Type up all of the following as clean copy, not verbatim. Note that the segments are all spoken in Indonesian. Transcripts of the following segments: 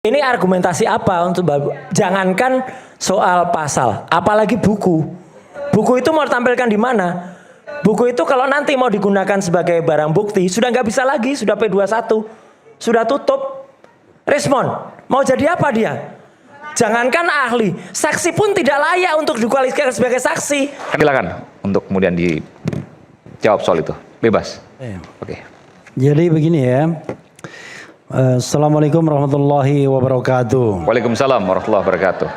Ini argumentasi apa untuk jangankan soal pasal, apalagi buku. Buku itu mau ditampilkan di mana? Buku itu kalau nanti mau digunakan sebagai barang bukti sudah nggak bisa lagi, sudah P21, sudah tutup. Respon, mau jadi apa dia? Jangankan ahli, saksi pun tidak layak untuk dikualifikasi sebagai saksi. Silakan untuk kemudian dijawab soal itu, bebas. Oke. Jadi begini ya. Assalamualaikum warahmatullahi wabarakatuh. Waalaikumsalam warahmatullahi wabarakatuh.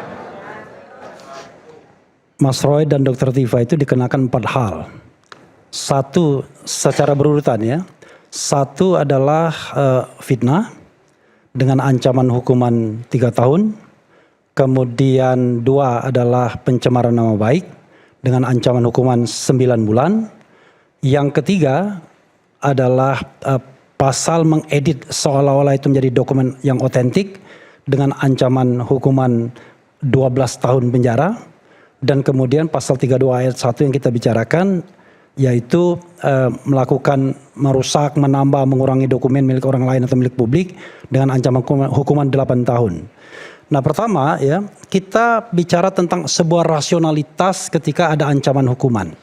Mas Roy dan Dr. Tifa itu dikenakan 4 hal. Satu secara berurutan ya. Satu adalah fitnah dengan ancaman hukuman 3 tahun. Kemudian 2 adalah pencemaran nama baik dengan ancaman hukuman 9 bulan. Yang ketiga adalah pasal mengedit seolah-olah itu menjadi dokumen yang otentik dengan ancaman hukuman 12 tahun penjara. Dan kemudian pasal 32 ayat 1 yang kita bicarakan yaitu melakukan merusak, menambah, mengurangi dokumen milik orang lain atau milik publik dengan ancaman hukuman 8 tahun. Nah pertama ya, kita bicara tentang sebuah rasionalitas ketika ada ancaman hukuman.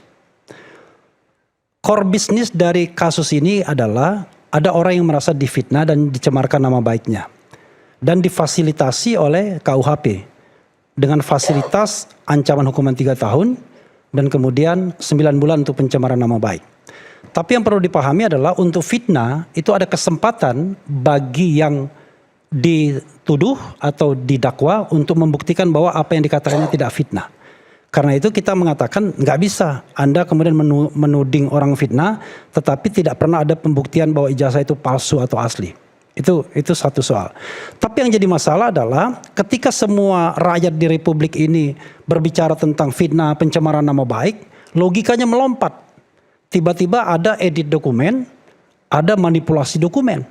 Core business dari kasus ini adalah ada orang yang merasa difitnah dan dicemarkan nama baiknya. Dan difasilitasi oleh KUHP. Dengan fasilitas ancaman hukuman 3 tahun dan kemudian 9 bulan untuk pencemaran nama baik. Tapi yang perlu dipahami adalah untuk fitnah itu ada kesempatan bagi yang dituduh atau didakwa untuk membuktikan bahwa apa yang dikatakannya tidak fitnah. Karena itu kita mengatakan nggak bisa Anda kemudian menuding orang fitnah tetapi tidak pernah ada pembuktian bahwa ijazah itu palsu atau asli. Itu satu soal. Tapi yang jadi masalah adalah ketika semua rakyat di Republik ini berbicara tentang fitnah, pencemaran nama baik, logikanya melompat. Tiba-tiba ada edit dokumen, ada manipulasi dokumen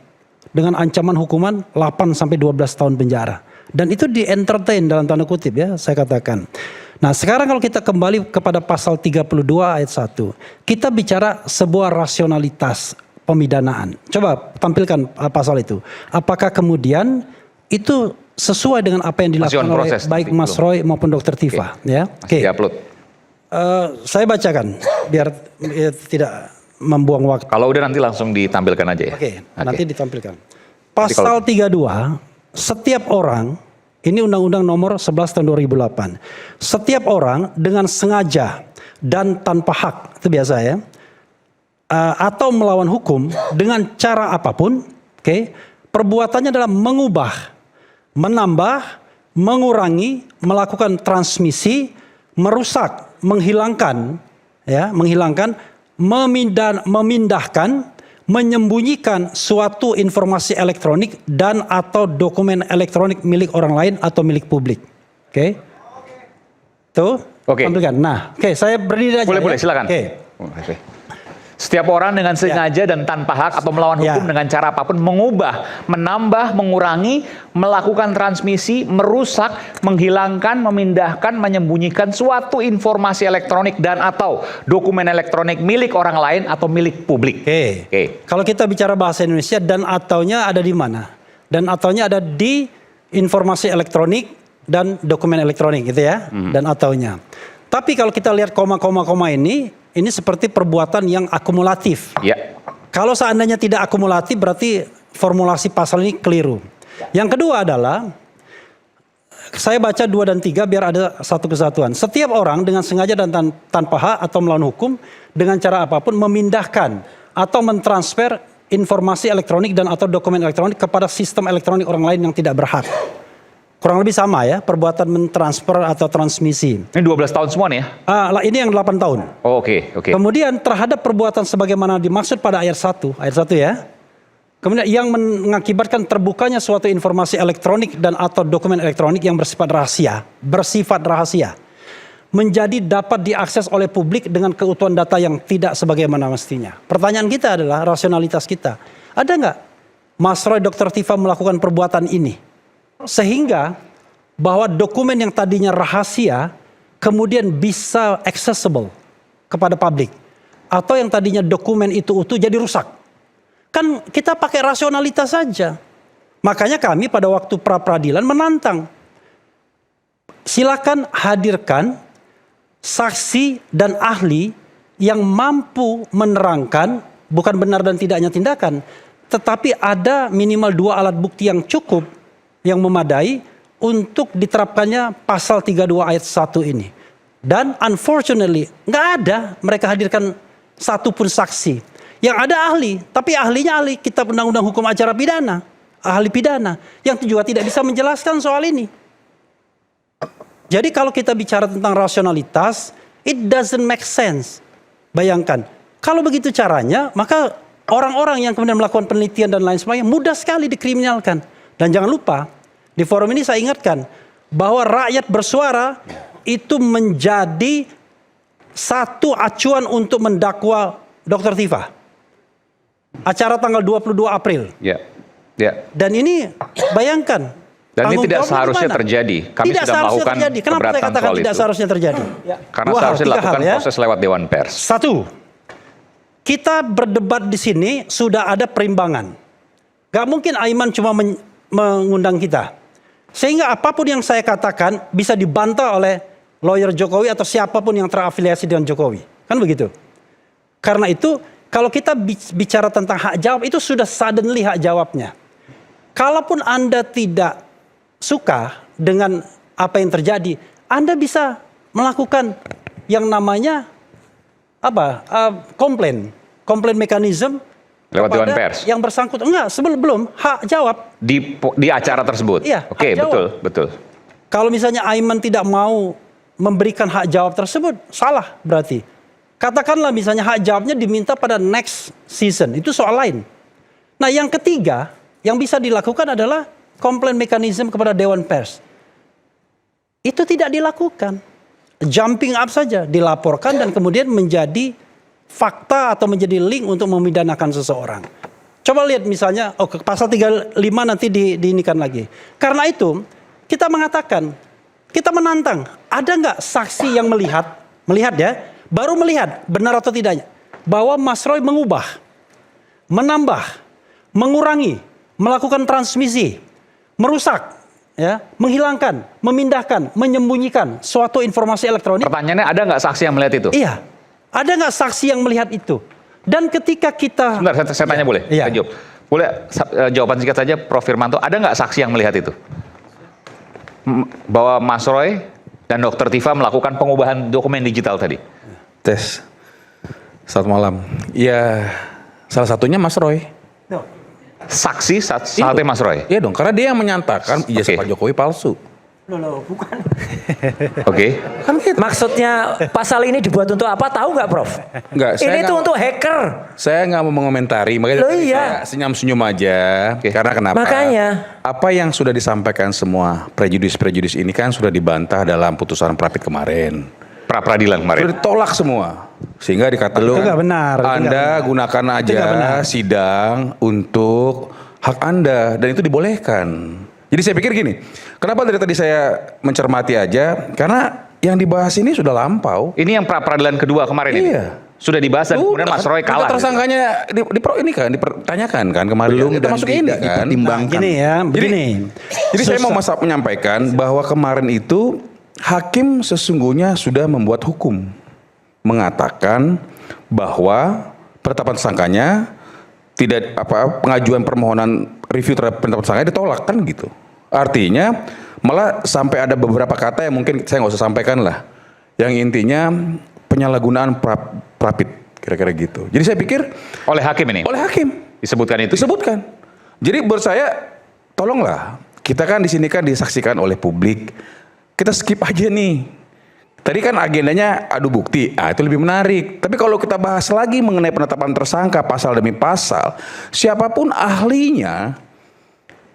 dengan ancaman hukuman 8 sampai 12 tahun penjara. Dan itu di-entertain dalam tanda kutip ya, saya katakan. Nah sekarang kalau kita kembali kepada pasal 32 ayat 1. Kita bicara sebuah rasionalitas pemidanaan. Coba tampilkan pasal itu. Apakah kemudian itu sesuai dengan apa yang dilakukan oleh baik Mas Roy maupun Dr. Tifa? Ya? Oke. Saya bacakan biar tidak membuang waktu. Kalau udah nanti langsung ditampilkan aja ya. Oke. Nanti ditampilkan. Pasal 32, setiap orang, ini Undang-Undang nomor 11 tahun 2008. Setiap orang dengan sengaja dan tanpa hak, itu biasa ya, atau melawan hukum dengan cara apapun, perbuatannya adalah mengubah, menambah, mengurangi, melakukan transmisi, merusak, menghilangkan, memindahkan, menyembunyikan suatu informasi elektronik dan atau dokumen elektronik milik orang lain atau milik publik. Oke. Tuh. Oke. Tampilkan. Nah, saya berdiri aja. Boleh, silakan. Oke. Setiap orang dengan sengaja dan tanpa hak atau melawan hukum dengan cara apapun mengubah, menambah, mengurangi, melakukan transmisi, merusak, menghilangkan, memindahkan, menyembunyikan suatu informasi elektronik dan atau dokumen elektronik milik orang lain atau milik publik. Kalau kita bicara bahasa Indonesia, dan ataunya ada di mana? Dan ataunya ada di informasi elektronik dan dokumen elektronik gitu ya, dan ataunya. Tapi kalau kita lihat koma-koma ini seperti perbuatan yang akumulatif. Ya. Kalau seandainya tidak akumulatif berarti formulasi pasal ini keliru. Yang kedua adalah, saya baca 2 dan 3 biar ada satu kesatuan. Setiap orang dengan sengaja dan tanpa hak atau melawan hukum dengan cara apapun memindahkan atau mentransfer informasi elektronik dan atau dokumen elektronik kepada sistem elektronik orang lain yang tidak berhak. Kurang lebih sama ya, perbuatan mentransfer atau transmisi. Ini 12 tahun semua nih ya? Ini yang 8 tahun. Oh, oke. Kemudian terhadap perbuatan sebagaimana dimaksud pada ayat 1 ya. Kemudian yang mengakibatkan terbukanya suatu informasi elektronik dan atau dokumen elektronik yang bersifat rahasia. Menjadi dapat diakses oleh publik dengan keutuhan data yang tidak sebagaimana mestinya. Pertanyaan kita adalah rasionalitas kita. Ada nggak Mas Roy Dr. Tifa melakukan perbuatan ini? Sehingga bahwa dokumen yang tadinya rahasia kemudian bisa accessible kepada publik. Atau yang tadinya dokumen itu utuh jadi rusak. Kan kita pakai rasionalitas saja. Makanya kami pada waktu pra-peradilan menantang. Silakan hadirkan saksi dan ahli yang mampu menerangkan bukan benar dan tidaknya tindakan, tetapi ada minimal 2 alat bukti yang cukup, yang memadai untuk diterapkannya pasal 32 ayat 1 ini. Dan unfortunately nggak ada mereka hadirkan satu pun saksi. Yang ada ahli, tapi ahlinya ahli kitab undang-undang hukum acara pidana, ahli pidana, yang juga tidak bisa menjelaskan soal ini. Jadi kalau kita bicara tentang rasionalitas, it doesn't make sense. Bayangkan, kalau begitu caranya, maka orang-orang yang kemudian melakukan penelitian dan lain sebagainya mudah sekali dikriminalkan. Dan jangan lupa, di forum ini saya ingatkan bahwa rakyat bersuara itu menjadi satu acuan untuk mendakwa Dr. Tifa. Acara tanggal 22 April. Ya. Ya. Dan ini bayangkan. Dan ini tidak jawabnya seharusnya gimana? terjadi. Kami Tidak sudah seharusnya melakukan terjadi. Kenapa saya keberatan katakan soal tidak itu? seharusnya terjadi? Karena 2 hal, seharusnya 3 dilakukan hal, ya. proses lewat Dewan Pers. 1, kita berdebat di sini sudah ada perimbangan. Gak mungkin Aiman cuma mengundang kita. Sehingga apapun yang saya katakan bisa dibantah oleh lawyer Jokowi atau siapapun yang terafiliasi dengan Jokowi. Kan begitu. Karena itu kalau kita bicara tentang hak jawab itu sudah suddenly hak jawabnya. Kalaupun Anda tidak suka dengan apa yang terjadi, Anda bisa melakukan yang namanya komplain mekanisme Lewat Dewan kepada Pers. yang bersangkutan. Enggak, belum hak jawab. Di acara tersebut. Iya, Oke, hak jawab. betul. Kalau misalnya Aiman tidak mau memberikan hak jawab tersebut, salah berarti. Katakanlah misalnya hak jawabnya diminta pada next season, itu soal lain. Nah yang ketiga, yang bisa dilakukan adalah komplain mekanisme kepada Dewan Pers. Itu tidak dilakukan. Jumping up saja, dilaporkan dan kemudian menjadi fakta atau menjadi link untuk memidanakan seseorang. Coba lihat misalnya, pasal 35 nanti diinikan lagi. Karena itu, kita mengatakan, kita menantang, ada nggak saksi yang melihat ya, baru melihat benar atau tidaknya, bahwa Mas Roy mengubah, menambah, mengurangi, melakukan transmisi, merusak, ya, menghilangkan, memindahkan, menyembunyikan suatu informasi elektronik. Pertanyaannya, ada nggak saksi yang melihat itu? Iya, ada nggak saksi yang melihat itu? Dan ketika kita... Sebentar, saya tanya boleh? Iya. Saya jawab. Boleh jawaban singkat saja, Prof. Firmanto. Ada nggak saksi yang melihat itu? Bahwa Mas Roy dan Dr. Tifa melakukan pengubahan dokumen digital tadi? Tes. Selamat malam. Ya, salah satunya Mas Roy. Saksi satunya Mas Roy? Iya dong, karena dia yang menyatakan ijazah Oke. Pak Jokowi palsu. Loh, bukan. Oke. Kan gitu. Maksudnya pasal ini dibuat untuk apa? Tahu nggak, Prof? Enggak, saya Ini nggak- tuh untuk hacker. Saya nggak mau mengomentari, makanya Loh, tadi iya. saya senyum-senyum aja. Oke. Karena kenapa? Makanya. Apa yang sudah disampaikan semua prejudis-prejudis ini kan sudah dibantah dalam putusan Prapit kemarin. Pra-peradilan kemarin. Sudah ditolak semua. Sehingga dikatakan Itu nggak benar, itu nggak Anda benar. gunakan Itu nggak benar. aja sidang untuk hak Anda dan itu dibolehkan. Jadi saya pikir gini, kenapa dari tadi saya mencermati aja? Karena yang dibahas ini sudah lampau. Ini yang pra-peradilan kedua kemarin ini? Iya. Sudah dibahas dan kemudian Mas Roy kalah. Tersangkanya ini kan dipertanyakan kan kemarin. Belum Kita dan masuk ini kan. dipertimbangkan. Gini ya, begini. Jadi saya mau menyampaikan bahwa kemarin itu hakim sesungguhnya sudah membuat hukum. Mengatakan bahwa penetapan tersangkanya tidak pengajuan permohonan review terhadap penetapan tersangkanya ditolak kan gitu. Artinya malah sampai ada beberapa kata yang mungkin saya nggak usah sampaikan lah. Yang intinya penyalahgunaan Prapit kira-kira gitu. Jadi saya pikir Oleh hakim ini? oleh hakim Disebutkan itu? disebutkan. Jadi menurut saya tolonglah, kita kan di sini kan disaksikan oleh publik. Kita skip aja nih. Tadi kan agendanya adu bukti, itu lebih menarik. Tapi kalau kita bahas lagi mengenai penetapan tersangka pasal demi pasal, siapapun ahlinya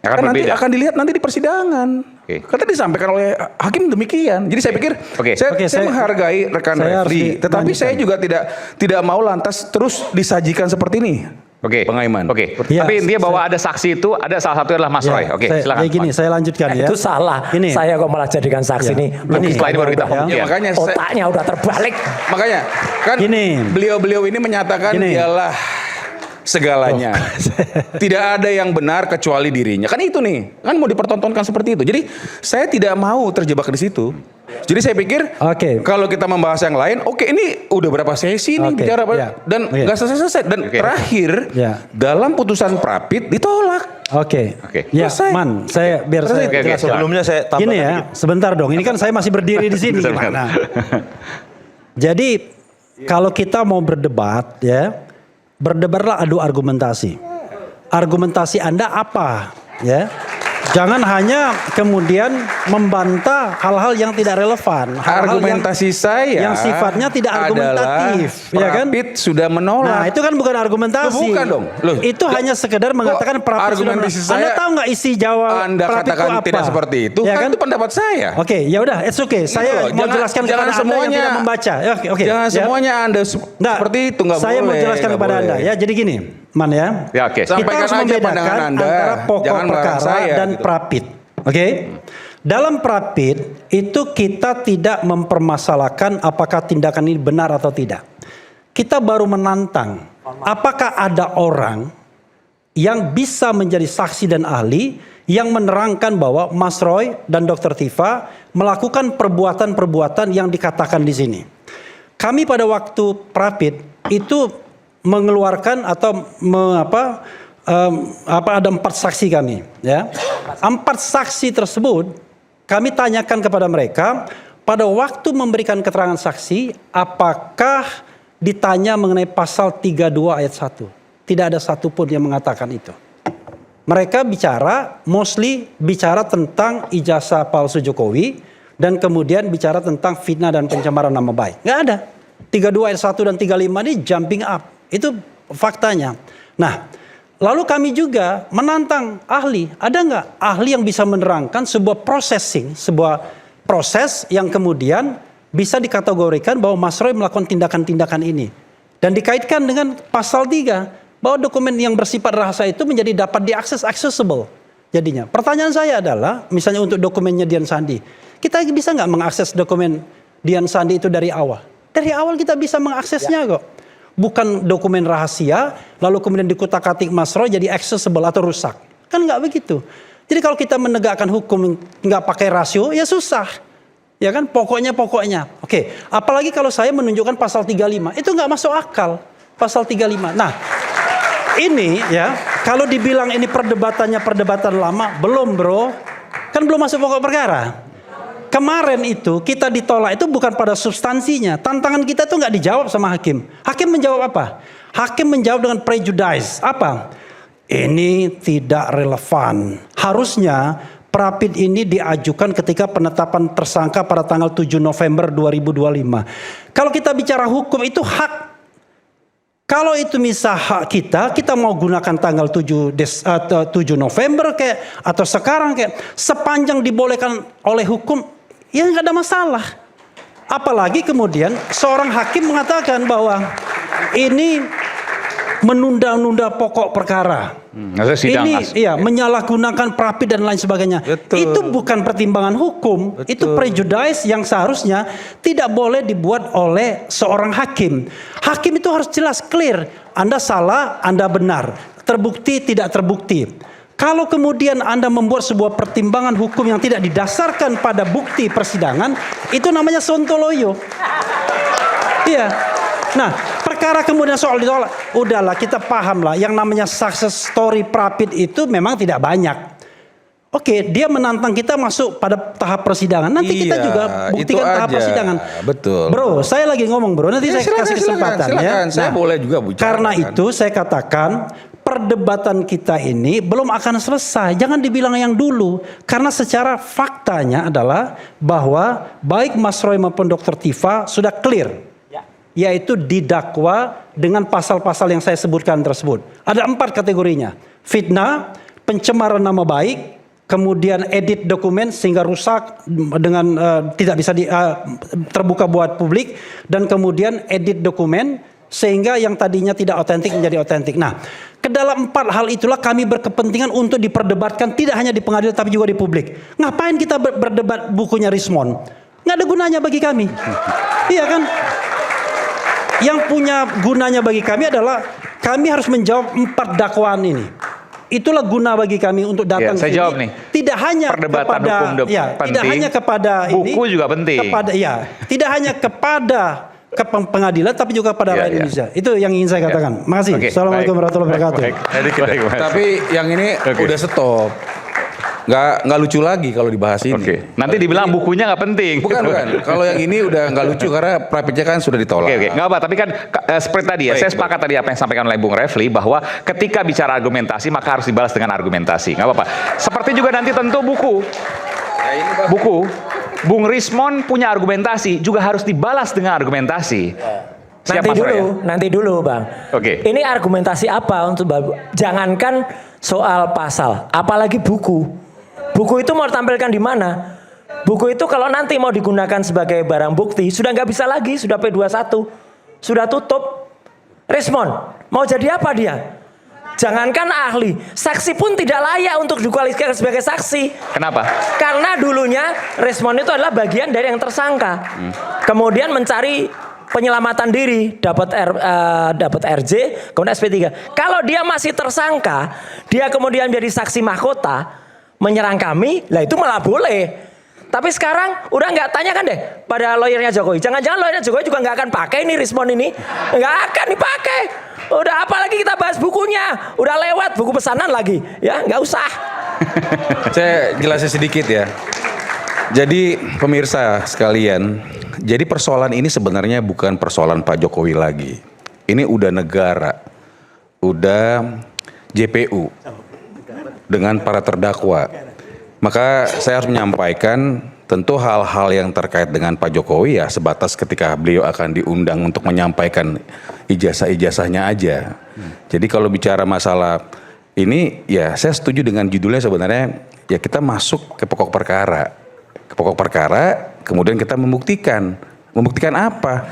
Akan kan nanti berbeda. akan dilihat nanti di persidangan. Oke. Karena disampaikan oleh hakim demikian. Jadi saya pikir Oke. saya menghargai rekan saya harus refli, tetapi dilanjutkan. saya juga tidak mau lantas terus disajikan seperti ini. Oke. Bang Aiman. Oke. Iya, Tapi intinya bahwa ada saksi itu, ada salah satu adalah Mas Roy. Oke, silakan. Gini, saya lanjutkan ya. Itu salah. Gini. Saya kok malah jadikan saksi Ya. nih. Gini. Setelah ini baru kita Ya. pembuktian. Ya, makanya saya, Otaknya udah terbalik. makanya kan Gini. beliau-beliau ini menyatakan Gini. dialah segalanya. Tidak ada yang benar kecuali dirinya. Kan itu nih, kan mau dipertontonkan seperti itu. Jadi saya tidak mau terjebak di situ. Jadi saya pikir kalau kita membahas yang lain, ini udah berapa sesi nih bicara dan nggak selesai-selesai. Dan terakhir dalam putusan Prapit ditolak. Ya, Man, saya biar saya jelas. Sebelumnya saya tambahkan Gini ya, sebentar dong. Ini kan saya masih berdiri di sini. Gimana? Jadi kalau kita mau berdebat, ya, berdebatlah adu argumentasi. Argumentasi Anda apa, ya? Jangan hanya kemudian membantah hal-hal yang tidak relevan. Argumentasi saya yang sifatnya tidak argumentatif, ya kan? Prapit sudah menolak. Nah, itu kan bukan argumentasi. Bukan dong. Loh, itu hanya sekedar mengatakan Prapit sudah menolak. Anda tahu nggak isi jawab Anda Prapit katakan itu apa? tidak seperti itu, ya kan itu pendapat saya. Ya udah, it's okay. Saya mau jelaskan kepada Anda yang tidak membaca. Jangan semuanya Anda seperti itu, nggak boleh. Saya mau jelaskan kepada Anda, ya. Jadi gini, Man, ya. Kita harus membedakan antara pokok perkara dan Prapit. Dalam Prapit itu kita tidak mempermasalahkan apakah tindakan ini benar atau tidak. Kita baru menantang apakah ada orang yang bisa menjadi saksi dan ahli yang menerangkan bahwa Mas Roy dan Dr. Tifa melakukan perbuatan-perbuatan yang dikatakan di sini. Kami pada waktu Prapit itu mengeluarkan atau ada 4 saksi kami, ya. 4 saksi tersebut kami tanyakan kepada mereka pada waktu memberikan keterangan saksi, apakah ditanya mengenai pasal 32 ayat 1. Tidak ada satupun yang mengatakan itu. Mereka mostly bicara tentang ijazah palsu Jokowi dan kemudian bicara tentang fitnah dan pencemaran nama baik. Nggak ada. 32 ayat 1 dan 35 ini jumping up. Itu faktanya. Nah, lalu kami juga menantang ahli. Ada nggak ahli yang bisa menerangkan sebuah proses yang kemudian bisa dikategorikan bahwa Mas Roy melakukan tindakan-tindakan ini. Dan dikaitkan dengan pasal 3. Bahwa dokumen yang bersifat rahasia itu menjadi dapat diakses, accessible. Jadinya, pertanyaan saya adalah, misalnya untuk dokumennya Dian Sandi. Kita bisa nggak mengakses dokumen Dian Sandi itu dari awal? Dari awal kita bisa mengaksesnya kok. Bukan dokumen rahasia, lalu kemudian dikutak-katik Mas Roy jadi accessible atau rusak. Kan nggak begitu. Jadi kalau kita menegakkan hukum nggak pakai rasio, ya susah. Ya kan, pokoknya. Apalagi kalau saya menunjukkan pasal 35, itu nggak masuk akal. Pasal 35. Nah, ini ya, kalau dibilang ini perdebatan lama, belum bro. Kan belum masuk pokok perkara. Kemarin itu kita ditolak itu bukan pada substansinya. Tantangan kita itu nggak dijawab sama hakim. Hakim menjawab apa? Hakim menjawab dengan prejudice. Apa? Ini tidak relevan. Harusnya Prapit ini diajukan ketika penetapan tersangka pada tanggal 7 November 2025. Kalau kita bicara hukum itu hak. Kalau itu misal hak kita mau gunakan tanggal 7 November kayak atau sekarang kayak sepanjang dibolehkan oleh hukum, ya nggak ada masalah. Apalagi kemudian seorang hakim mengatakan bahwa ini menunda-nunda pokok perkara. Ini menyalahgunakan Prapit dan lain sebagainya. Betul. Itu bukan pertimbangan hukum, itu prejudice yang seharusnya tidak boleh dibuat oleh seorang hakim. Hakim itu harus jelas, clear. Anda salah, Anda benar. Terbukti, tidak terbukti. Kalau kemudian Anda membuat sebuah pertimbangan hukum yang tidak didasarkan pada bukti persidangan, itu namanya sontoloyo. Iya. Nah, perkara kemudian soal ditolak, udahlah kita paham lah, yang namanya success story Prapit itu memang tidak banyak. Dia menantang kita masuk pada tahap persidangan. Nanti kita juga buktikan tahap persidangan. Betul. Bro, saya lagi ngomong bro, nanti saya kasih kesempatan ya. Saya boleh juga bicara. Karena itu saya katakan perdebatan kita ini belum akan selesai. Jangan dibilang yang dulu. Karena secara faktanya adalah bahwa baik Mas Roy maupun Dr. Tifa sudah clear. Yaitu didakwa dengan pasal-pasal yang saya sebutkan tersebut. Ada 4 kategorinya. Fitnah, pencemaran nama baik, kemudian edit dokumen sehingga rusak dengan tidak bisa terbuka buat publik, dan kemudian edit dokumen sehingga yang tadinya tidak otentik menjadi otentik. Nah, ke dalam 4 hal itulah kami berkepentingan untuk diperdebatkan tidak hanya di pengadilan tapi juga di publik. Ngapain kita berdebat bukunya Rismond? Nggak ada gunanya bagi kami. Iya kan? Yang punya gunanya bagi kami adalah kami harus menjawab 4 dakwaan ini. Itulah guna bagi kami untuk datang saya sini. jawab nih. Tidak hanya Perdebatan kepada hukum tidak penting, hanya kepada buku ini, juga penting. Tidak hanya kepada pengadilan tapi juga kepada rakyat Indonesia. Itu yang ingin saya katakan. Makasih. Oke, Assalamualaikum baik. warahmatullahi wabarakatuh. Baik, Mas. Tapi yang ini udah stop. Nggak lucu lagi kalau dibahas ini. Oke. Nanti dibilang bukunya nggak penting. Bukan. Kalau yang ini udah nggak lucu karena private kan sudah ditolak. Oke, nggak apa. Tapi kan seperti tadi ya, saya sepakat tadi apa yang disampaikan oleh Bung Refli bahwa ketika bicara argumentasi maka harus dibalas dengan argumentasi. Nggak apa-apa. Seperti juga nanti tentu buku, Bung Rismon punya argumentasi juga harus dibalas dengan argumentasi. Siap, Mas Roy, ya? Nanti dulu Bang. Oke. Ini argumentasi apa untuk jangankan soal pasal, apalagi buku. Buku itu mau ditampilkan di mana? Buku itu kalau nanti mau digunakan sebagai barang bukti sudah nggak bisa lagi, sudah P21, sudah tutup. Rismon mau jadi apa dia? Jangankan ahli, saksi pun tidak layak untuk dikualifikasi sebagai saksi. Kenapa? Karena dulunya Rismon itu adalah bagian dari yang tersangka. Kemudian mencari penyelamatan diri, dapat RJ, kemudian SP3. Kalau dia masih tersangka, dia kemudian menjadi saksi mahkota, menyerang kami, lah itu malah boleh. Tapi sekarang udah nggak tanyakan deh pada lawyernya Jokowi. Jangan-jangan lawyernya Jokowi juga nggak akan pakai ini Rismon ini, nggak akan dipakai. Udah apalagi kita bahas bukunya, udah lewat buku pesanan lagi, ya nggak usah. Saya jelasin sedikit ya. Jadi pemirsa sekalian, jadi persoalan ini sebenarnya bukan persoalan Pak Jokowi lagi. Ini udah negara, udah JPU dengan para terdakwa. Maka saya harus menyampaikan tentu hal-hal yang terkait dengan Pak Jokowi ya sebatas ketika beliau akan diundang untuk menyampaikan ijazah-ijazahnya aja. Jadi kalau bicara masalah ini ya saya setuju dengan judulnya sebenarnya ya kita masuk ke pokok perkara. Ke pokok perkara kemudian kita membuktikan. Membuktikan apa?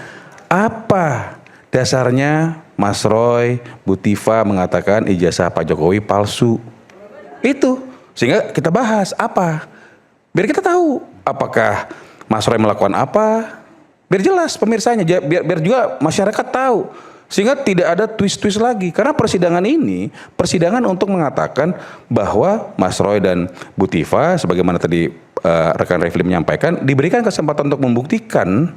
Apa dasarnya Mas Roy, Bu Tiva mengatakan ijazah Pak Jokowi palsu? Itu. Sehingga kita bahas apa? Biar kita tahu apakah Mas Roy melakukan apa? Biar jelas pemirsanya, biar juga masyarakat tahu. Sehingga tidak ada twist-twist lagi. Karena persidangan ini, persidangan untuk mengatakan bahwa Mas Roy dan Bu Tiva, sebagaimana tadi rekan Refli menyampaikan, diberikan kesempatan untuk membuktikan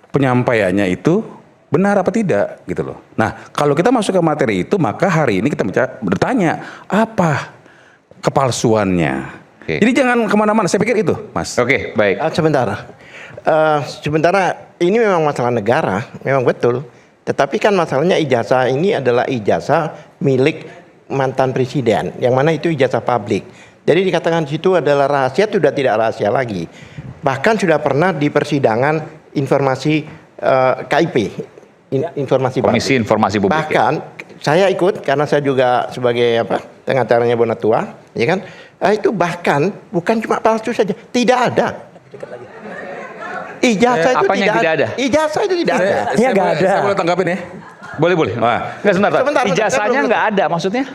penyampaiannya itu benar apa tidak gitu loh. Nah kalau kita masuk ke materi itu maka hari ini kita bertanya apa kepalsuannya. Oke. Jadi jangan kemana-mana. Saya pikir itu, Mas. Oke, baik. Sementara ini memang masalah negara, memang betul. Tetapi kan masalahnya ijazah ini adalah ijazah milik mantan presiden, yang mana itu ijazah publik. Jadi dikatakan di situ adalah rahasia, sudah tidak rahasia lagi. Bahkan sudah pernah di persidangan informasi KIP, informasi Komisi publik. Informasi Publik. Bahkan saya ikut karena saya juga sebagai pengacaranya Bonatua, ya kan? Itu bahkan bukan cuma palsu saja, tidak ada. Ijazah itu tidak ada? Ijazah itu tidak ada. Ya nggak ada. Saya boleh tanggapin ya? Boleh. Nggak, sebentar. Ijazahnya nggak ada maksudnya?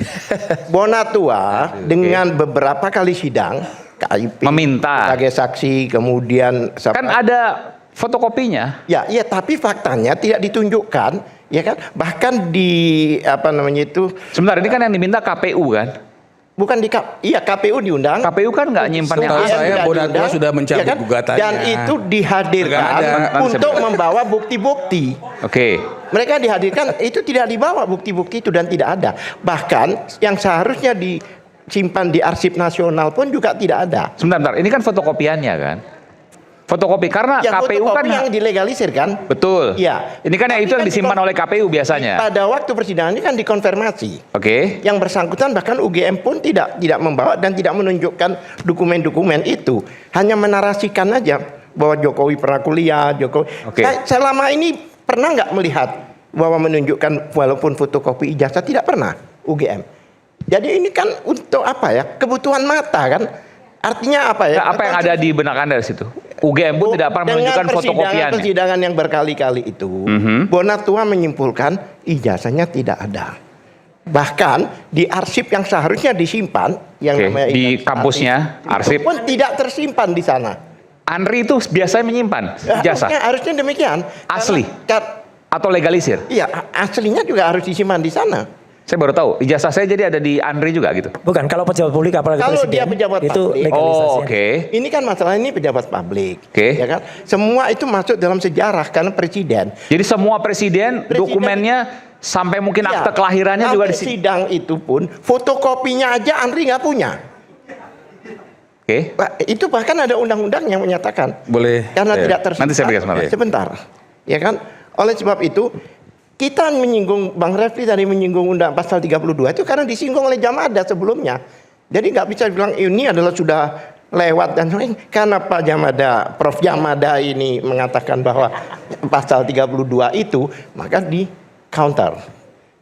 Bonatua dengan beberapa kali sidang KIP Meminta. sebagai saksi, kemudian Kan ada fotokopinya. Ya, tapi faktanya tidak ditunjukkan, ya kan? Bahkan di Sebentar, ini kan yang diminta KPU kan? bukan KPU diundang. KPU kan nggak nyimpan yang Setahu asli. saya tidak Bonatua diundang, sudah mencabut kan? gugatannya. Dan itu dihadirkan Nggak ada. untuk membawa bukti-bukti. Oke. Mereka dihadirkan itu tidak dibawa bukti-bukti itu dan tidak ada. Bahkan yang seharusnya disimpan di arsip nasional pun juga tidak ada. Sebentar. Ini kan fotokopiannya kan? Fotokopi karena Yang KPU fotokopi kan yang dilegalisir kan? betul. Iya. Ini kan yang Tapi itu yang kan disimpan oleh KPU biasanya. Pada waktu persidangan ini kan dikonfirmasi. Oke. Yang bersangkutan bahkan UGM pun tidak membawa dan tidak menunjukkan dokumen-dokumen itu. Hanya menarasikan aja bahwa Jokowi pernah kuliah, Jokowi. Oke. Selama ini pernah nggak melihat bahwa menunjukkan walaupun fotokopi ijazah, tidak pernah UGM. Jadi ini kan untuk apa ya? Kebutuhan mata kan? Artinya apa ya? Apa yang ada di benak Anda di situ? UGM pun tidak pernah menunjukkan fotokopiannya. Persidangan yang berkali-kali itu, Bonatua menyimpulkan ijazahnya tidak ada. Bahkan di arsip yang seharusnya disimpan, yang Oke, namanya di identitas kampusnya, itu arsip. pun tidak tersimpan di sana. Andri itu biasanya menyimpan ijazah. Harusnya demikian. Asli? Atau legalisir? Iya, aslinya juga harus disimpan di sana. Saya baru tahu, ijazah saya jadi ada di Andri juga gitu. Bukan, kalau pejabat publik apalagi Kalau presiden dia pejabat itu publik. legalisasi. Oh, oke. Ini kan masalah ini pejabat publik, Oke. ya kan? Semua itu masuk dalam sejarah karena presiden. Jadi semua presiden dokumennya sampai mungkin Iya, akte kelahirannya juga di sampai sini. sidang itu pun fotokopinya aja Andri nggak punya. Oke. Itu bahkan ada undang-undang yang menyatakan Boleh. karena tidak tersisa. Nanti saya berikan sebentar. Sebentar, ya kan? Oleh sebab itu kita menyinggung, Bang Refli tadi menyinggung undang pasal 32 itu karena disinggung oleh Jamada sebelumnya. Jadi nggak bisa bilang ini adalah sudah lewat dan lain. Karena Pak Jamada, Prof Jamada ini mengatakan bahwa pasal 32 itu maka di counter.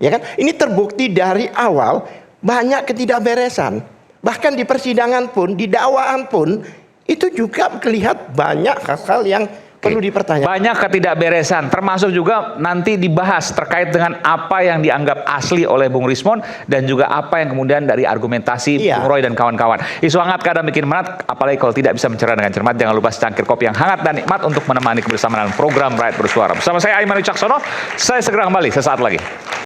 Ya kan? Ini terbukti dari awal banyak ketidakberesan. Bahkan di persidangan pun, di dakwaan pun itu juga terlihat banyak hal-hal yang perlu dipertanyakan. Banyak ketidakberesan, termasuk juga nanti dibahas terkait dengan apa yang dianggap asli oleh Bung Rismon dan juga apa yang kemudian dari argumentasi Iya. Bung Roy dan kawan-kawan. Isu hangat kadang bikin menat, apalagi kalau tidak bisa mencerna dengan cermat. Jangan lupa secangkir kopi yang hangat dan nikmat untuk menemani kebersamaan dalam program Rakyat Bersuara. Bersama saya Aiman Wicaksono, saya segera kembali sesaat lagi.